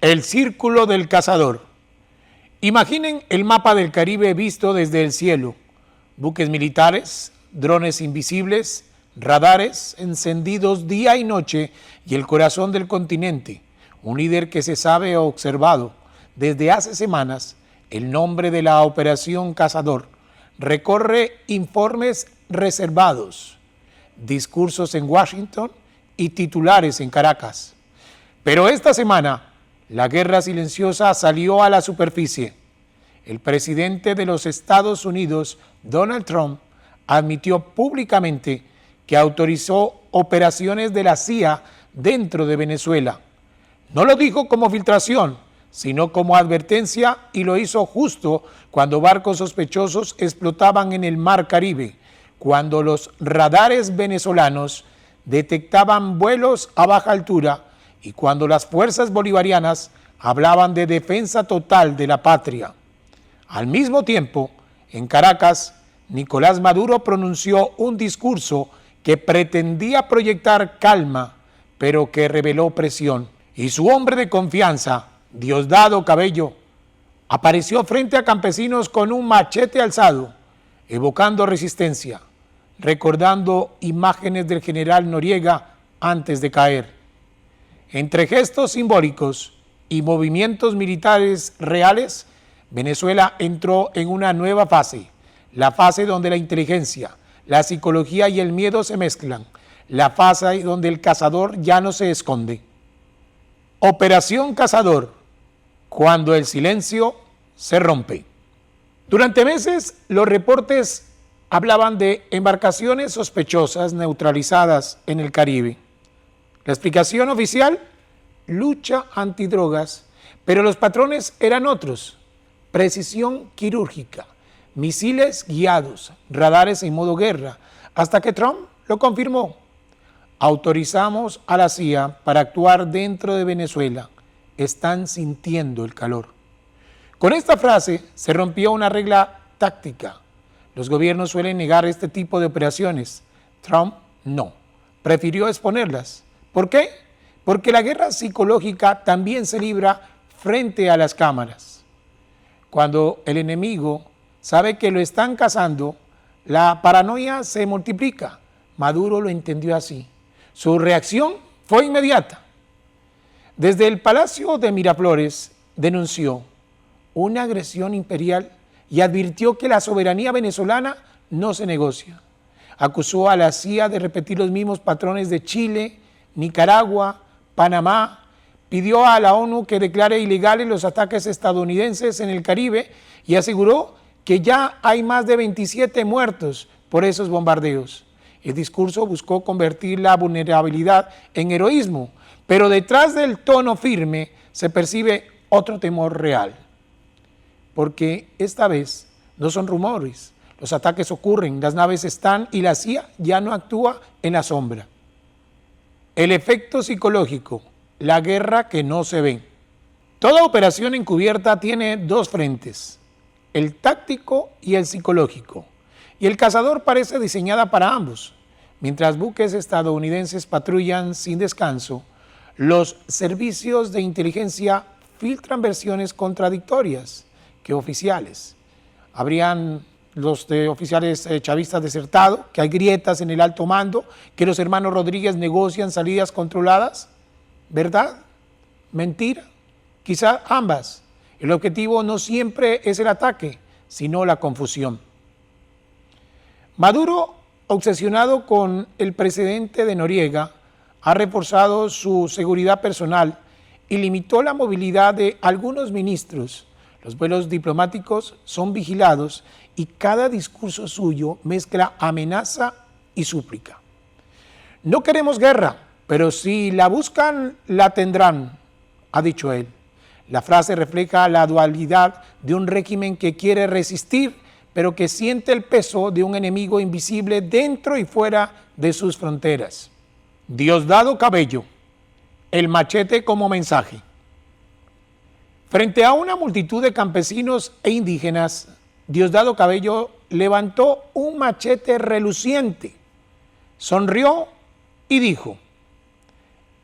El Círculo del Cazador. Imaginen el mapa del Caribe visto desde el cielo. Buques militares, drones invisibles, radares encendidos día y noche y el corazón del continente. Un líder que se sabe observado desde hace semanas. El nombre de la Operación Cazador recorre informes reservados, discursos en Washington y titulares en Caracas. Pero esta semana, la guerra silenciosa salió a la superficie. El presidente de los Estados Unidos, Donald Trump, admitió públicamente que autorizó operaciones de la CIA dentro de Venezuela. No lo dijo como filtración, sino como advertencia, y lo hizo justo cuando barcos sospechosos explotaban en el Mar Caribe, cuando los radares venezolanos detectaban vuelos a baja altura y cuando las fuerzas bolivarianas hablaban de defensa total de la patria. Al mismo tiempo, en Caracas, Nicolás Maduro pronunció un discurso que pretendía proyectar calma, pero que reveló presión. Y su hombre de confianza, Diosdado Cabello, apareció frente a campesinos con un machete alzado, evocando resistencia, recordando imágenes del general Noriega antes de caer. Entre gestos simbólicos y movimientos militares reales, Venezuela entró en una nueva fase, la fase donde la inteligencia, la psicología y el miedo se mezclan, la fase donde el cazador ya no se esconde. Operación Cazador, cuando el silencio se rompe. Durante meses, los reportes hablaban de embarcaciones sospechosas neutralizadas en el Caribe. La explicación oficial, lucha antidrogas, pero los patrones eran otros: precisión quirúrgica, misiles guiados, radares en modo guerra, hasta que Trump lo confirmó. Autorizamos a la CIA para actuar dentro de Venezuela. Están sintiendo el calor. Con esta frase se rompió una regla táctica. Los gobiernos suelen negar este tipo de operaciones. Trump no. Prefirió exponerlas. ¿Por qué? Porque la guerra psicológica también se libra frente a las cámaras. Cuando el enemigo sabe que lo están cazando, la paranoia se multiplica. Maduro lo entendió así. Su reacción fue inmediata. Desde el Palacio de Miraflores denunció una agresión imperial y advirtió que la soberanía venezolana no se negocia. Acusó a la CIA de repetir los mismos patrones de Chile, Nicaragua, Panamá. Pidió a la ONU que declare ilegales los ataques estadounidenses en el Caribe y aseguró que ya hay más de 27 muertos por esos bombardeos. El discurso buscó convertir la vulnerabilidad en heroísmo, pero detrás del tono firme se percibe otro temor real. Porque esta vez no son rumores, los ataques ocurren, las naves están y la CIA ya no actúa en la sombra. El efecto psicológico, la guerra que no se ve. Toda operación encubierta tiene dos frentes, el táctico y el psicológico. Y el cazador parece diseñada para ambos. Mientras buques estadounidenses patrullan sin descanso, los servicios de inteligencia filtran versiones contradictorias que oficiales. Habrían los de oficiales chavistas desertados, que hay grietas en el alto mando, que los hermanos Rodríguez negocian salidas controladas. ¿Verdad? ¿Mentira? Quizá ambas. El objetivo no siempre es el ataque, sino la confusión. Maduro, obsesionado con el precedente de Noriega, ha reforzado su seguridad personal y limitó la movilidad de algunos ministros. Los vuelos diplomáticos son vigilados y cada discurso suyo mezcla amenaza y súplica. No queremos guerra, pero si la buscan, la tendrán, ha dicho él. La frase refleja la dualidad de un régimen que quiere resistir, pero que siente el peso de un enemigo invisible dentro y fuera de sus fronteras. Diosdado Cabello, el machete como mensaje. Frente a una multitud de campesinos e indígenas, Diosdado Cabello levantó un machete reluciente, sonrió y dijo: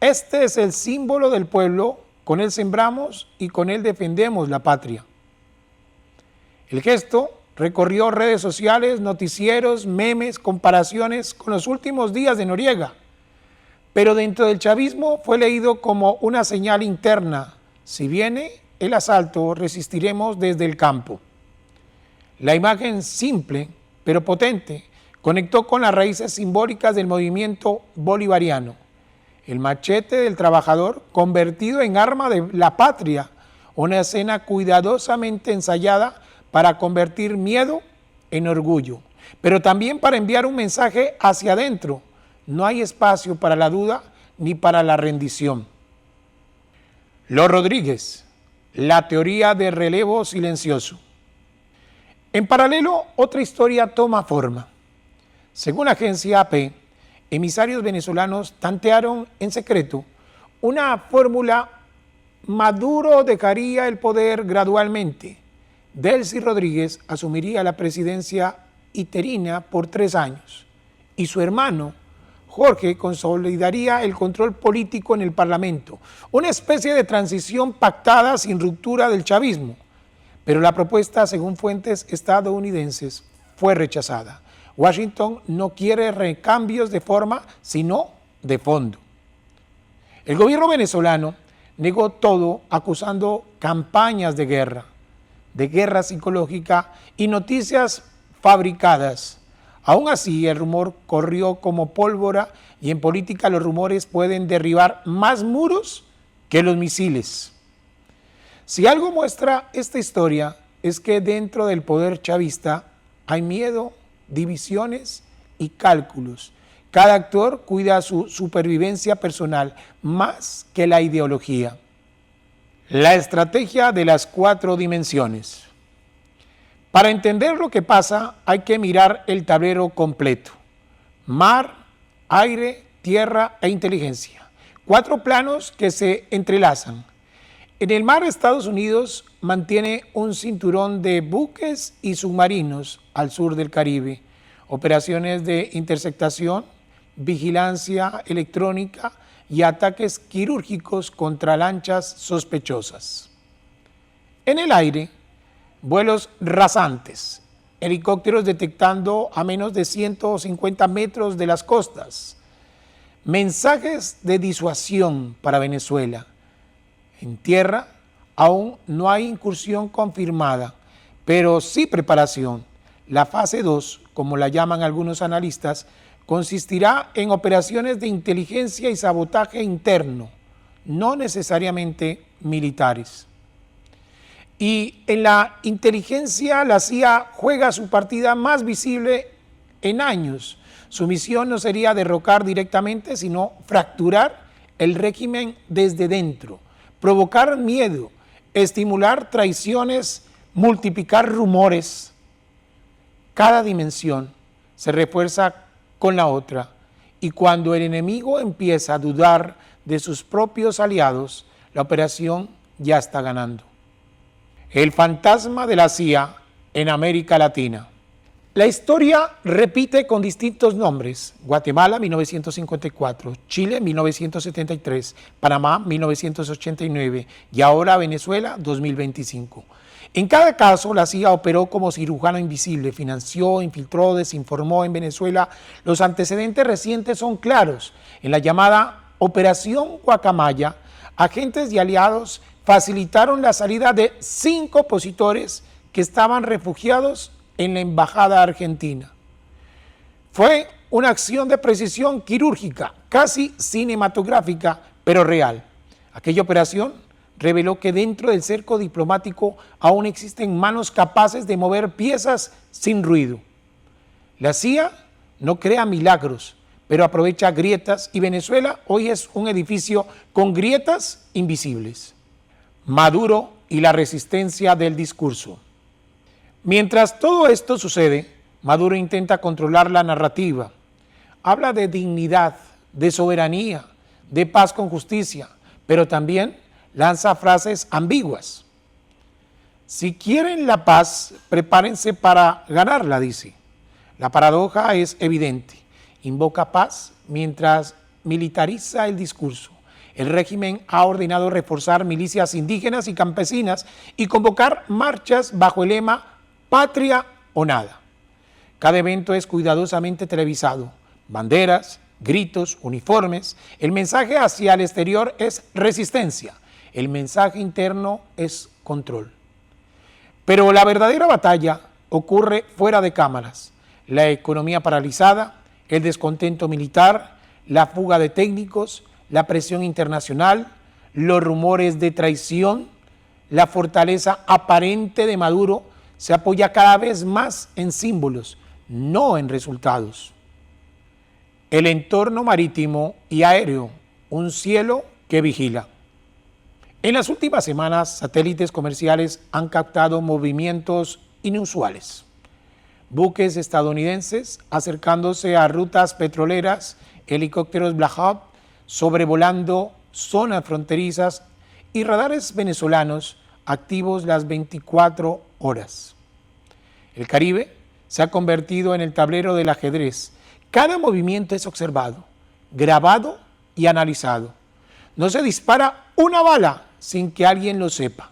este es el símbolo del pueblo con él sembramos y con él defendemos la patria. El gesto recorrió redes sociales, noticieros, memes, comparaciones con los últimos días de Noriega, pero dentro del chavismo fue leído como una señal interna: si viene el asalto, resistiremos desde el campo. La imagen simple, pero potente, conectó con las raíces simbólicas del movimiento bolivariano. El machete del trabajador convertido en arma de la patria, una escena cuidadosamente ensayada para convertir miedo en orgullo, pero también para enviar un mensaje hacia adentro: no hay espacio para la duda ni para la rendición. Los Rodríguez, la teoría del relevo silencioso. En paralelo, otra historia toma forma. Según la agencia AP, emisarios venezolanos tantearon en secreto una fórmula: Maduro dejaría el poder gradualmente. Delcy Rodríguez asumiría la presidencia interina por 3 años y su hermano Jorge consolidaría el control político en el Parlamento, una especie de transición pactada sin ruptura del chavismo. Pero la propuesta, según fuentes estadounidenses, fue rechazada. Washington no quiere recambios de forma, sino de fondo. El gobierno venezolano negó todo, acusando campañas de guerra psicológica y noticias fabricadas. Aún así, el rumor corrió como pólvora, y en política los rumores pueden derribar más muros que los misiles. Si algo muestra esta historia es que dentro del poder chavista hay miedo, divisiones y cálculos. Cada actor cuida su supervivencia personal más que la ideología. La estrategia de las 4 dimensiones. Para entender lo que pasa hay que mirar el tablero completo: mar, aire, tierra e inteligencia. 4 planos que se entrelazan. En el mar, Estados Unidos mantiene un cinturón de buques y submarinos al sur del Caribe, operaciones de interceptación, vigilancia electrónica y ataques quirúrgicos contra lanchas sospechosas. En el aire, vuelos rasantes, helicópteros detectando a menos de 150 metros de las costas, mensajes de disuasión para Venezuela. En tierra aún no hay incursión confirmada, pero sí preparación. La fase 2, como la llaman algunos analistas, consistirá en operaciones de inteligencia y sabotaje interno, no necesariamente militares. Y en la inteligencia, la CIA juega su partida más visible en años. Su misión no sería derrocar directamente, sino fracturar el régimen desde dentro, provocar miedo, estimular traiciones, multiplicar rumores. Cada dimensión se refuerza con la otra, y cuando el enemigo empieza a dudar de sus propios aliados, la operación ya está ganando. El fantasma de la CIA en América Latina. La historia repite con distintos nombres: Guatemala 1954, Chile 1973, Panamá 1989 y ahora Venezuela 2025. En cada caso, la CIA operó como cirujano invisible, financió, infiltró, desinformó en Venezuela. Los antecedentes recientes son claros. En la llamada Operación Guacamaya, agentes y aliados facilitaron la salida de 5 opositores que estaban refugiados en la embajada argentina. Fue una acción de precisión quirúrgica, casi cinematográfica, pero real. Aquella operación reveló que dentro del cerco diplomático aún existen manos capaces de mover piezas sin ruido. La CIA no crea milagros, pero aprovecha grietas, y Venezuela hoy es un edificio con grietas invisibles. Maduro y la resistencia del discurso. Mientras todo esto sucede, Maduro intenta controlar la narrativa. Habla de dignidad, de soberanía, de paz con justicia, pero también lanza frases ambiguas. Si quieren la paz, prepárense para ganarla, dice. La paradoja es evidente. Invoca paz mientras militariza el discurso. El régimen ha ordenado reforzar milicias indígenas y campesinas y convocar marchas bajo el lema Patria o nada. Cada evento es cuidadosamente televisado. Banderas, gritos, uniformes. El mensaje hacia el exterior es resistencia. El mensaje interno es control. Pero la verdadera batalla ocurre fuera de cámaras. La economía paralizada, el descontento militar, la fuga de técnicos, la presión internacional, los rumores de traición, la fortaleza aparente de Maduro se apoya cada vez más en símbolos, no en resultados. El entorno marítimo y aéreo, un cielo que vigila. En las últimas semanas, satélites comerciales han captado movimientos inusuales. Buques estadounidenses acercándose a rutas petroleras, helicópteros Black Hawk sobrevolando zonas fronterizas y radares venezolanos activos las 24 horas. El Caribe se ha convertido en el tablero del ajedrez. Cada movimiento es observado, grabado y analizado. No se dispara una bala sin que alguien lo sepa.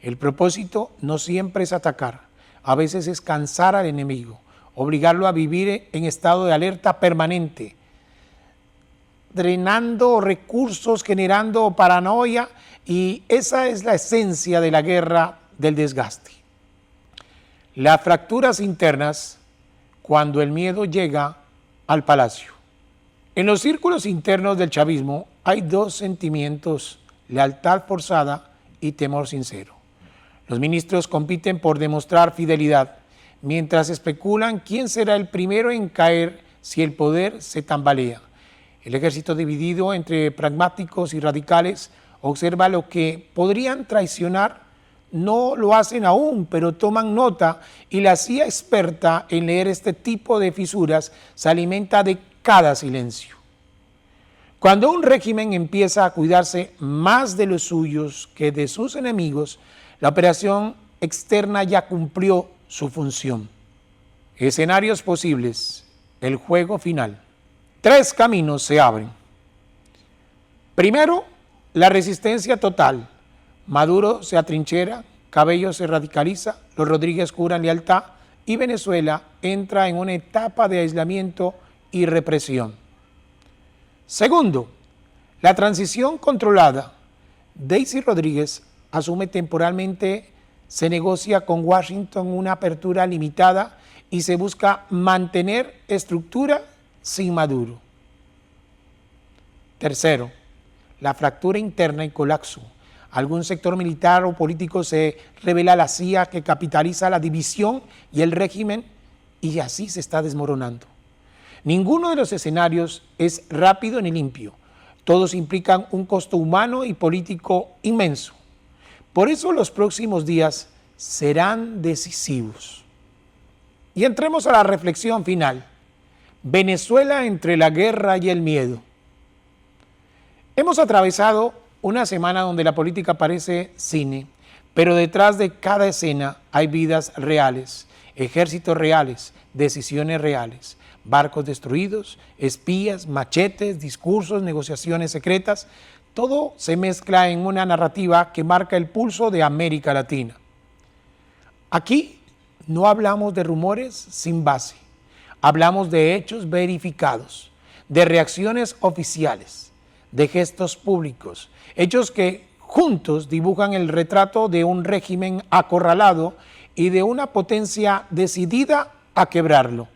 El propósito no siempre es atacar, a veces es cansar al enemigo, obligarlo a vivir en estado de alerta permanente, drenando recursos, generando paranoia, y esa es la esencia de la guerra del desgaste. Las fracturas internas cuando el miedo llega al palacio. En los círculos internos del chavismo hay dos sentimientos: lealtad forzada y temor sincero. Los ministros compiten por demostrar fidelidad, mientras especulan quién será el primero en caer si el poder se tambalea. El ejército, dividido entre pragmáticos y radicales, observa lo que podrían traicionar. No lo hacen aún, pero toman nota, y la CIA, experta en leer este tipo de fisuras, se alimenta de cada silencio. Cuando un régimen empieza a cuidarse más de los suyos que de sus enemigos, la operación externa ya cumplió su función. Escenarios posibles, el juego final. 3 caminos se abren. Primero, la resistencia total. Maduro se atrinchera, Cabello se radicaliza, los Rodríguez juran lealtad y Venezuela entra en una etapa de aislamiento y represión. Segundo, la transición controlada. Daisy Rodríguez asume temporalmente, se negocia con Washington una apertura limitada y se busca mantener estructura sin Maduro. Tercero, la fractura interna y colapso. Algún sector militar o político se revela a la CIA, que capitaliza la división y el régimen, y así se está desmoronando. Ninguno de los escenarios es rápido ni limpio. Todos implican un costo humano y político inmenso. Por eso los próximos días serán decisivos. Y entremos a la reflexión final. Venezuela entre la guerra y el miedo. Hemos atravesado una semana donde la política parece cine, pero detrás de cada escena hay vidas reales, ejércitos reales, decisiones reales, barcos destruidos, espías, machetes, discursos, negociaciones secretas. Todo se mezcla en una narrativa que marca el pulso de América Latina. Aquí no hablamos de rumores sin base, hablamos de hechos verificados, de reacciones oficiales, de gestos públicos, hechos que juntos dibujan el retrato de un régimen acorralado y de una potencia decidida a quebrarlo.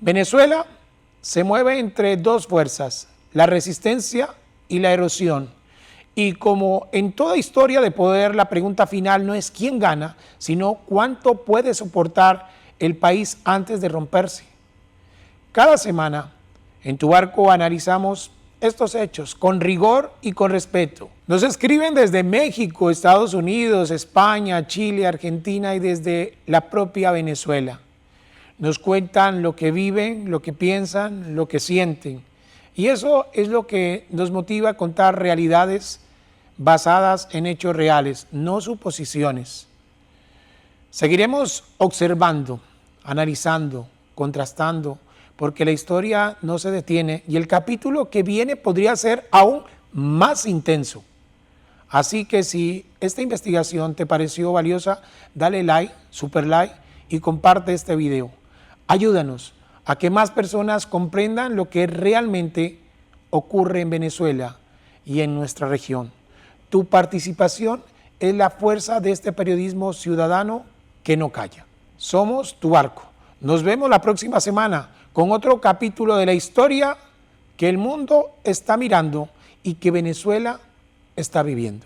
Venezuela se mueve entre dos fuerzas, la resistencia y la erosión. Y como en toda historia de poder, la pregunta final no es quién gana, sino cuánto puede soportar el país antes de romperse. Cada semana en Tu Barco analizamos estos hechos con rigor y con respeto. Nos escriben desde México, Estados Unidos, España, Chile, Argentina y desde la propia Venezuela. Nos cuentan lo que viven, lo que piensan, lo que sienten. Y eso es lo que nos motiva a contar realidades basadas en hechos reales, no suposiciones. Seguiremos observando, analizando, contrastando, porque la historia no se detiene y el capítulo que viene podría ser aún más intenso. Así que si esta investigación te pareció valiosa, dale like, super like y comparte este video. Ayúdanos a que más personas comprendan lo que realmente ocurre en Venezuela y en nuestra región. Tu participación es la fuerza de este periodismo ciudadano que no calla. Somos tu barco. Nos vemos la próxima semana con otro capítulo de la historia que el mundo está mirando y que Venezuela está viviendo.